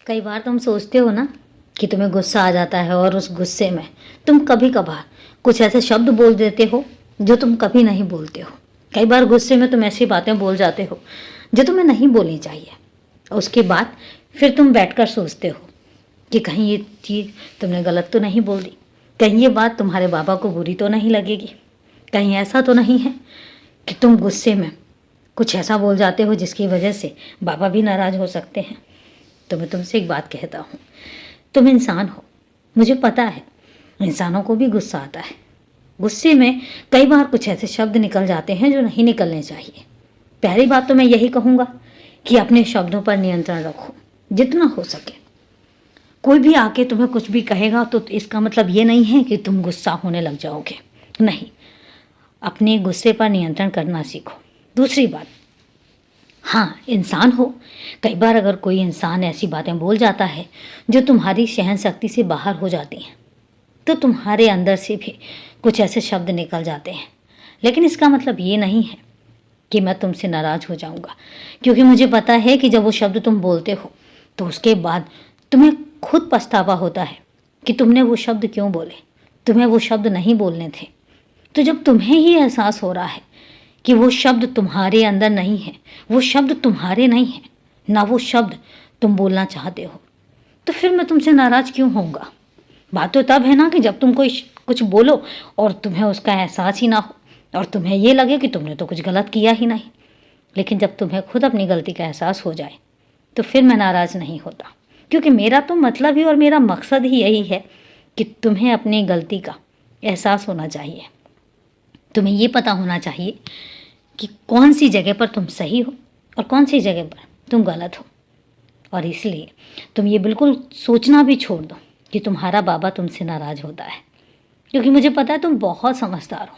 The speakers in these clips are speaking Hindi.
कई बार तुम सोचते हो ना कि तुम्हें गुस्सा आ जाता है और उस गुस्से में तुम कभी कभार कुछ ऐसे शब्द बोल देते हो जो तुम कभी नहीं बोलते हो। कई बार गुस्से में तुम ऐसी बातें बोल जाते हो जो तुम्हें नहीं बोलनी चाहिए। उसके बाद फिर तुम बैठकर सोचते हो कि कहीं ये चीज़ तुमने गलत तो नहीं बोल दी, कहीं ये बात तुम्हारे बाबा को बुरी तो नहीं लगेगी, कहीं ऐसा तो नहीं है कि तुम गुस्से में कुछ ऐसा बोल जाते हो जिसकी वजह से बाबा भी नाराज़ हो सकते हैं। तो मैं तुमसे एक बात कहता हूँ, तुम इंसान हो, मुझे पता है इंसानों को भी गुस्सा आता है। गुस्से में कई बार कुछ ऐसे शब्द निकल जाते हैं जो नहीं निकलने चाहिए। पहली बात तो मैं यही कहूँगा कि अपने शब्दों पर नियंत्रण रखो जितना हो सके। कोई भी आके तुम्हें कुछ भी कहेगा तो इसका मतलब ये नहीं है कि तुम गुस्सा होने लग जाओगे, नहीं, अपने गुस्से पर नियंत्रण करना सीखो। दूसरी बात, हाँ, इंसान हो, कई बार अगर कोई इंसान ऐसी बातें बोल जाता है जो तुम्हारी सहन शक्ति से बाहर हो जाती हैं तो तुम्हारे अंदर से भी कुछ ऐसे शब्द निकल जाते हैं। लेकिन इसका मतलब ये नहीं है कि मैं तुमसे नाराज़ हो जाऊंगा, क्योंकि मुझे पता है कि जब वो शब्द तुम बोलते हो तो उसके बाद तुम्हें खुद पछतावा होता है कि तुमने वो शब्द क्यों बोले, तुम्हें वो शब्द नहीं बोलने थे। तो जब तुम्हें ही एहसास हो रहा है कि वो शब्द तुम्हारे अंदर नहीं है, वो शब्द तुम्हारे नहीं है, ना वो शब्द तुम बोलना चाहते हो, तो फिर मैं तुमसे नाराज़ क्यों होऊंगा। बात तो तब है ना कि जब तुम कोई कुछ बोलो और तुम्हें उसका एहसास ही ना हो और तुम्हें ये लगे कि तुमने तो कुछ गलत किया ही नहीं। लेकिन जब तुम्हें खुद अपनी गलती का एहसास हो जाए तो फिर मैं नाराज़ नहीं होता, क्योंकि मेरा तो मतलब ही और मेरा मकसद ही यही है कि तुम्हें अपनी गलती का एहसास होना चाहिए। तुम्हें ये पता होना चाहिए कि कौन सी जगह पर तुम सही हो और कौन सी जगह पर तुम गलत हो। और इसलिए तुम ये बिल्कुल सोचना भी छोड़ दो कि तुम्हारा बाबा तुमसे नाराज़ होता है, क्योंकि मुझे पता है तुम बहुत समझदार हो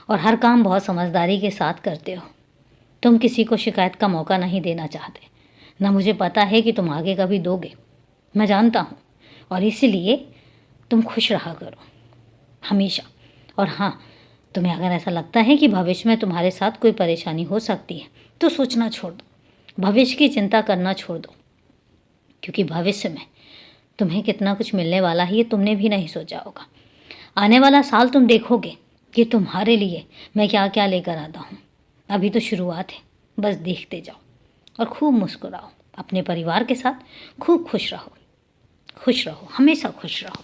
और हर काम बहुत समझदारी के साथ करते हो। तुम किसी को शिकायत का मौका नहीं देना चाहते, ना मुझे पता है कि तुम आगे कभी दोगे, मैं जानता हूँ। और इसीलिए तुम खुश रहा करो हमेशा। और हाँ, तुम्हें अगर ऐसा लगता है कि भविष्य में तुम्हारे साथ कोई परेशानी हो सकती है तो सोचना छोड़ दो, भविष्य की चिंता करना छोड़ दो, क्योंकि भविष्य में तुम्हें कितना कुछ मिलने वाला है ये तुमने भी नहीं सोचा होगा। आने वाला साल तुम देखोगे कि तुम्हारे लिए मैं क्या क्या लेकर आता हूँ। अभी तो शुरुआत है, बस देखते जाओ और खूब मुस्कुराओ, अपने परिवार के साथ खूब खुश रहो, हमेशा खुश रहो।